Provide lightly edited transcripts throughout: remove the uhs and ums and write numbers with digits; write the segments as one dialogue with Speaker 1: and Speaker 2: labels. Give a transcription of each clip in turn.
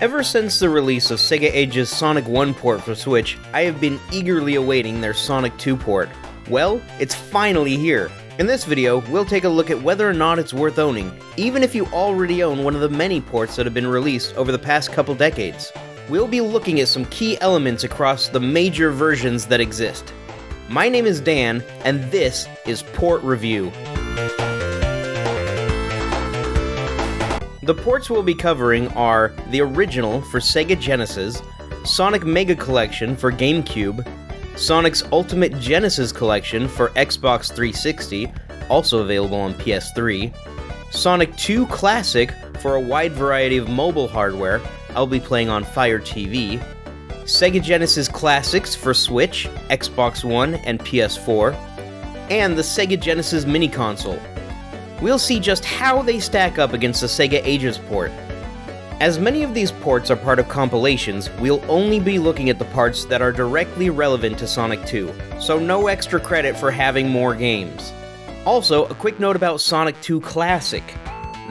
Speaker 1: Ever since the release of Sega Ages' Sonic 1 port for Switch, I have been eagerly awaiting their Sonic 2 port. Well, it's finally here. In this video, we'll take a look at whether or not it's worth owning, even if you already own one of the many ports that have been released over the past couple decades. We'll be looking at some key elements across the major versions that exist. My name is Dan, and this is Port Review. The ports we'll be covering are the original for Sega Genesis, Sonic Mega Collection for GameCube, Sonic's Ultimate Genesis Collection for Xbox 360, also available on PS3, Sonic 2 Classic for a wide variety of mobile hardware, I'll be playing on Fire TV, Sega Genesis Classics for Switch, Xbox One, and PS4, and the Sega Genesis Mini Console. We'll see just how they stack up against the Sega Ages port. As many of these ports are part of compilations, we'll only be looking at the parts that are directly relevant to Sonic 2, so no extra credit for having more games. Also, a quick note about Sonic 2 Classic.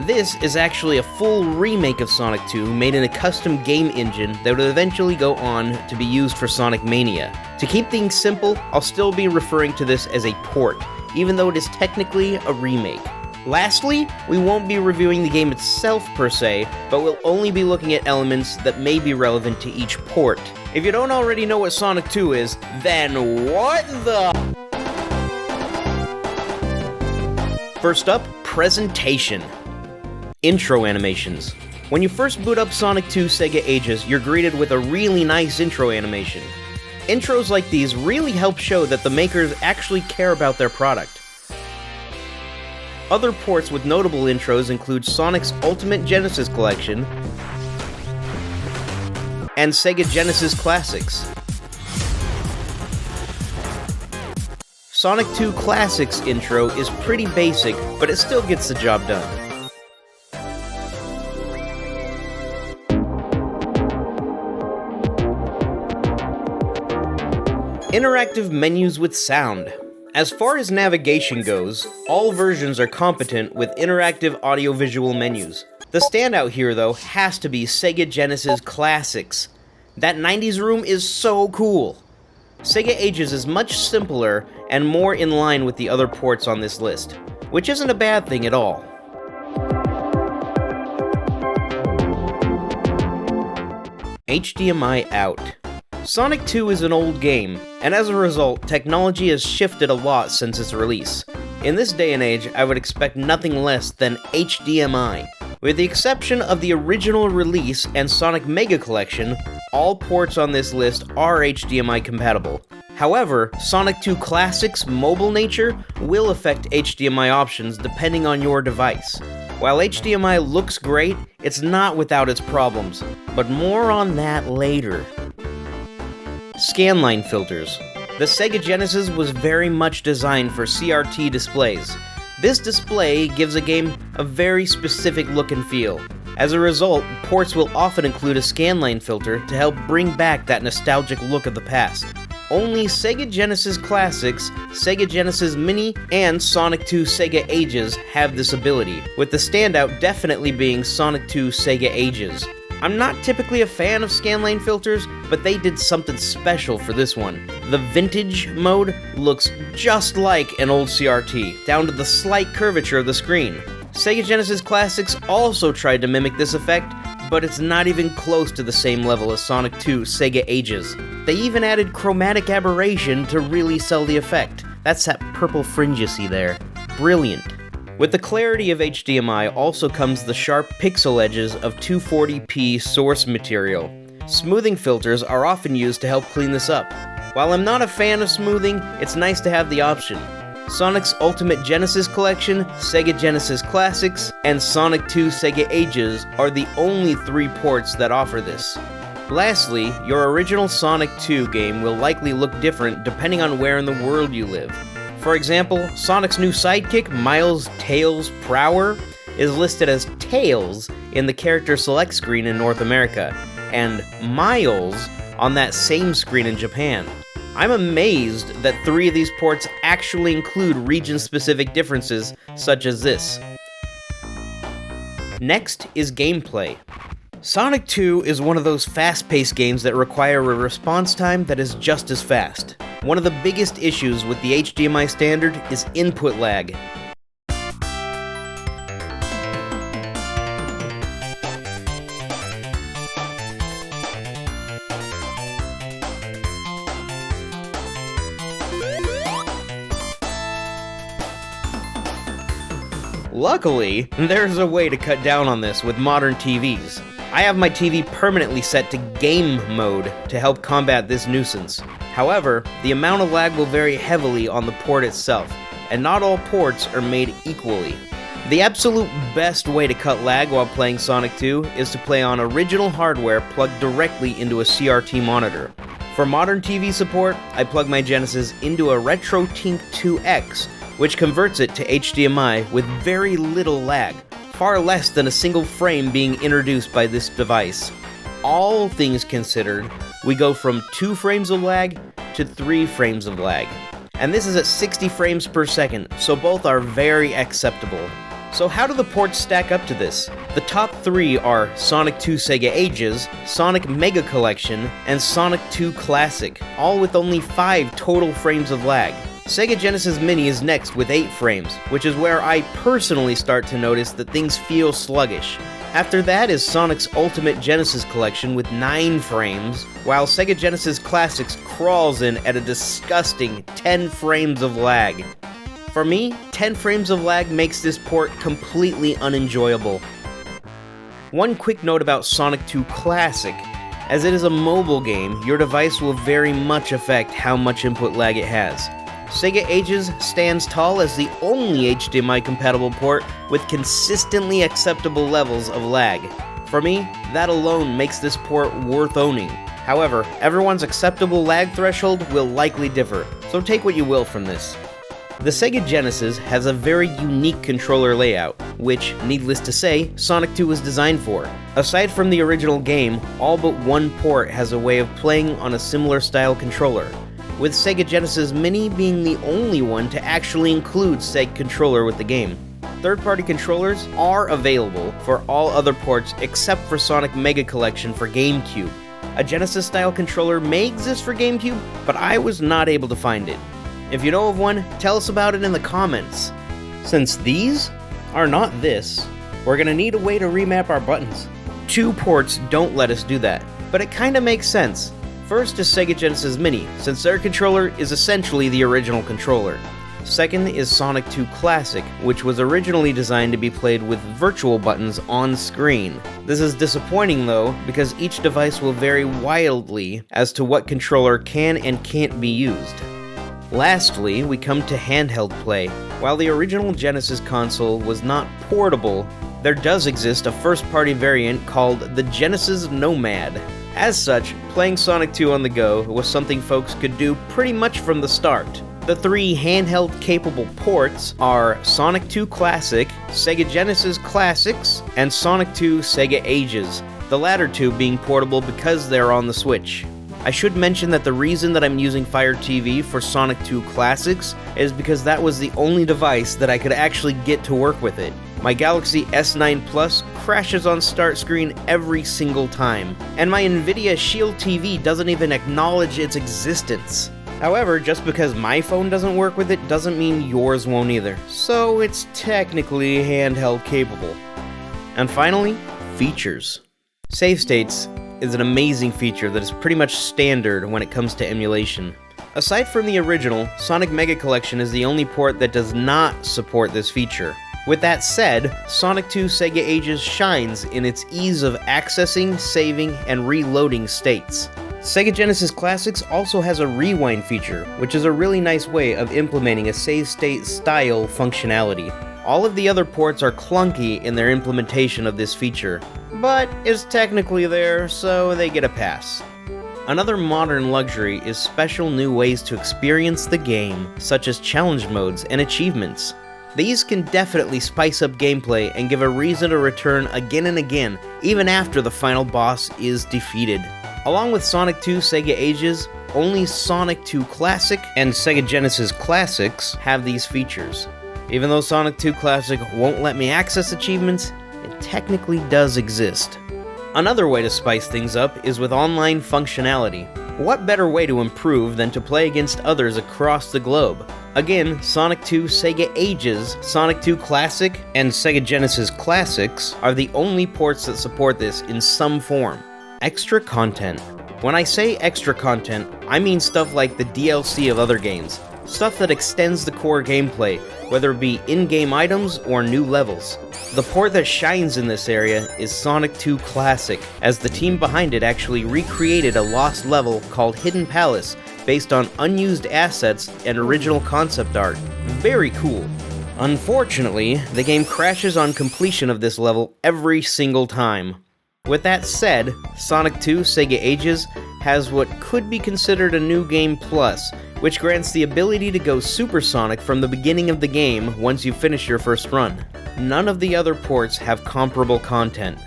Speaker 1: This is actually a full remake of Sonic 2 made in a custom game engine that would eventually go on to be used for Sonic Mania. To keep things simple, I'll still be referring to this as a port, even though it is technically a remake. Lastly, we won't be reviewing the game itself per se, but we'll only be looking at elements that may be relevant to each port. If you don't already know what Sonic 2 is, then what the... First up, presentation. Intro animations. When you first boot up Sonic 2 Sega Ages, you're greeted with a really nice intro animation. Intros like these really help show that the makers actually care about their product. Other ports with notable intros include Sonic's Ultimate Genesis Collection and Sega Genesis Classics. Sonic 2 Classics intro is pretty basic, but it still gets the job done. Interactive menus with sound. As far as navigation goes, all versions are competent with interactive audiovisual menus. The standout here, though, has to be Sega Genesis Classics. That 90s room is so cool! Sega Ages is much simpler and more in line with the other ports on this list, which isn't a bad thing at all. HDMI out. Sonic 2 is an old game, and as a result, technology has shifted a lot since its release. In this day and age, I would expect nothing less than HDMI. With the exception of the original release and Sonic Mega Collection, all ports on this list are HDMI compatible. However, Sonic 2 Classic's mobile nature will affect HDMI options depending on your device. While HDMI looks great, it's not without its problems, but more on that later. Scanline filters. The Sega Genesis was very much designed for CRT displays. This display gives a game a very specific look and feel. As a result, ports will often include a scanline filter to help bring back that nostalgic look of the past. Only Sega Genesis Classics, Sega Genesis Mini, and Sonic 2 Sega Ages have this ability, with the standout definitely being Sonic 2 Sega Ages. I'm not typically a fan of scanline filters, but they did something special for this one. The Vintage mode looks just like an old CRT, down to the slight curvature of the screen. Sega Genesis Classics also tried to mimic this effect, but it's not even close to the same level as Sonic 2 Sega Ages. They even added chromatic aberration to really sell the effect. That's that purple fringe you see there. Brilliant. With the clarity of HDMI also comes the sharp pixel edges of 240p source material. Smoothing filters are often used to help clean this up. While I'm not a fan of smoothing, it's nice to have the option. Sonic's Ultimate Genesis Collection, Sega Genesis Classics, and Sonic 2 Sega Ages are the only 3 ports that offer this. Lastly, your original Sonic 2 game will likely look different depending on where in the world you live. For example, Sonic's new sidekick, Miles Tails Prower, is listed as Tails in the character select screen in North America, and Miles on that same screen in Japan. I'm amazed that 3 of these ports actually include region-specific differences such as this. Next is gameplay. Sonic 2 is one of those fast-paced games that require a response time that is just as fast. One of the biggest issues with the HDMI standard is input lag. Luckily, there's a way to cut down on this with modern TVs. I have my TV permanently set to game mode to help combat this nuisance. However, the amount of lag will vary heavily on the port itself, and not all ports are made equally. The absolute best way to cut lag while playing Sonic 2 is to play on original hardware plugged directly into a CRT monitor. For modern TV support, I plug my Genesis into a RetroTink 2X, which converts it to HDMI with very little lag, far less than a single frame being introduced by this device. All things considered, we go from 2 frames of lag to 3 frames of lag. And this is at 60 frames per second, so both are very acceptable. So how do the ports stack up to this? The top 3 are Sonic 2 Sega Ages, Sonic Mega Collection, and Sonic 2 Classic, all with only 5 total frames of lag. Sega Genesis Mini is next with 8 frames, which is where I personally start to notice that things feel sluggish. After that is Sonic's Ultimate Genesis Collection with 9 frames, while Sega Genesis Classics crawls in at a disgusting 10 frames of lag. For me, 10 frames of lag makes this port completely unenjoyable. One quick note about Sonic 2 Classic. As it is a mobile game, your device will very much affect how much input lag it has. Sega Ages stands tall as the only HDMI-compatible port with consistently acceptable levels of lag. For me, that alone makes this port worth owning. However, everyone's acceptable lag threshold will likely differ, so take what you will from this. The Sega Genesis has a very unique controller layout, which, needless to say, Sonic 2 was designed for. Aside from the original game, all but one port has a way of playing on a similar style controller, with Sega Genesis Mini being the only one to actually include said controller with the game. Third-party controllers are available for all other ports except for Sonic Mega Collection for GameCube. A Genesis-style controller may exist for GameCube, but I was not able to find it. If you know of one, tell us about it in the comments. Since these are not this, we're gonna need a way to remap our buttons. 2 ports don't let us do that, but it kinda makes sense. First is Sega Genesis Mini, since their controller is essentially the original controller. Second is Sonic 2 Classic, which was originally designed to be played with virtual buttons on screen. This is disappointing though, because each device will vary wildly as to what controller can and can't be used. Lastly, we come to handheld play. While the original Genesis console was not portable, there does exist a first-party variant called the Genesis Nomad. As such, playing Sonic 2 on the go was something folks could do pretty much from the start. The 3 handheld-capable ports are Sonic 2 Classic, Sega Genesis Classics, and Sonic 2 Sega Ages, the latter 2 being portable because they're on the Switch. I should mention that the reason that I'm using Fire TV for Sonic 2 Classics is because that was the only device that I could actually get to work with it. My Galaxy S9 Plus crashes on start screen every single time, and my Nvidia Shield TV doesn't even acknowledge its existence. However, just because my phone doesn't work with it doesn't mean yours won't either, so it's technically handheld capable. And finally, features. Save states is an amazing feature that is pretty much standard when it comes to emulation. Aside from the original, Sonic Mega Collection is the only port that does not support this feature. With that said, Sonic 2 Sega Ages shines in its ease of accessing, saving, and reloading states. Sega Genesis Classics also has a rewind feature, which is a really nice way of implementing a save state style functionality. All of the other ports are clunky in their implementation of this feature, but is technically there, so they get a pass. Another modern luxury is special new ways to experience the game, such as challenge modes and achievements. These can definitely spice up gameplay and give a reason to return again and again, even after the final boss is defeated. Along with Sonic 2 Sega Ages, only Sonic 2 Classic and Sega Genesis Classics have these features. Even though Sonic 2 Classic won't let me access achievements, it technically does exist. Another way to spice things up is with online functionality. What better way to improve than to play against others across the globe? Again, Sonic 2 Sega Ages, Sonic 2 Classic, and Sega Genesis Classics are the only ports that support this in some form. Extra content. When I say extra content, I mean stuff like the DLC of other games. Stuff that extends the core gameplay, whether it be in-game items or new levels. The port that shines in this area is Sonic 2 Classic, as the team behind it actually recreated a lost level called Hidden Palace based on unused assets and original concept art. Very cool. Unfortunately, the game crashes on completion of this level every single time. With that said, Sonic 2 Sega Ages has what could be considered a New Game Plus, which grants the ability to go supersonic from the beginning of the game once you finish your first run. None of the other ports have comparable content.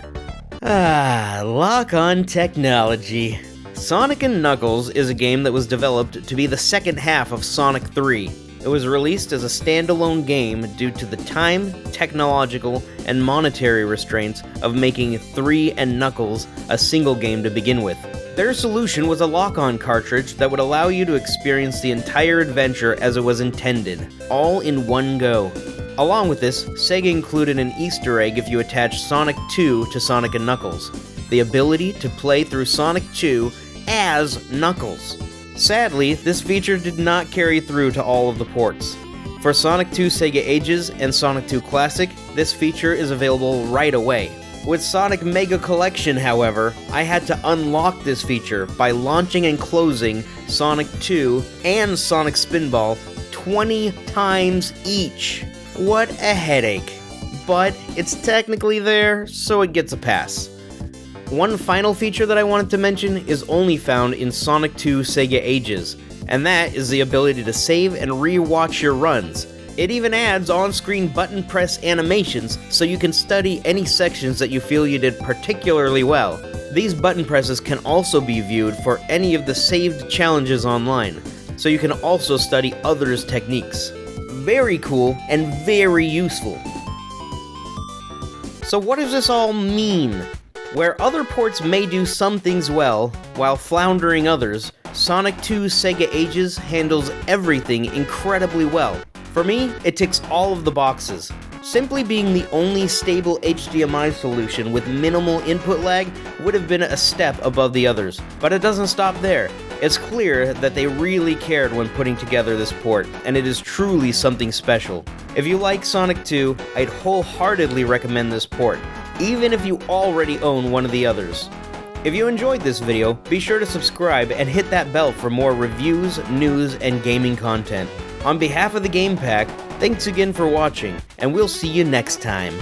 Speaker 1: Lock-on technology. Sonic & Knuckles is a game that was developed to be the second half of Sonic 3. It was released as a standalone game due to the time, technological, and monetary restraints of making 3 and Knuckles a single game to begin with. Their solution was a lock-on cartridge that would allow you to experience the entire adventure as it was intended, all in one go. Along with this, Sega included an Easter egg if you attach Sonic 2 to Sonic & Knuckles, the ability to play through Sonic 2 as Knuckles. Sadly, this feature did not carry through to all of the ports. For Sonic 2 Sega Ages and Sonic 2 Classic, this feature is available right away. With Sonic Mega Collection, however, I had to unlock this feature by launching and closing Sonic 2 and Sonic Spinball 20 times each. What a headache. But it's technically there, so it gets a pass. One final feature that I wanted to mention is only found in Sonic 2 Sega Ages, and that is the ability to save and re-watch your runs. It even adds on-screen button press animations so you can study any sections that you feel you did particularly well. These button presses can also be viewed for any of the saved challenges online, so you can also study others' techniques. Very cool and very useful. So what does this all mean? Where other ports may do some things well, while floundering others, Sonic 2 Sega Ages handles everything incredibly well. For me, it ticks all of the boxes. Simply being the only stable HDMI solution with minimal input lag would have been a step above the others, but it doesn't stop there. It's clear that they really cared when putting together this port, and it is truly something special. If you like Sonic 2, I'd wholeheartedly recommend this port, even if you already own one of the others. If you enjoyed this video, be sure to subscribe and hit that bell for more reviews, news, and gaming content. On behalf of the Game Pack, thanks again for watching, and we'll see you next time.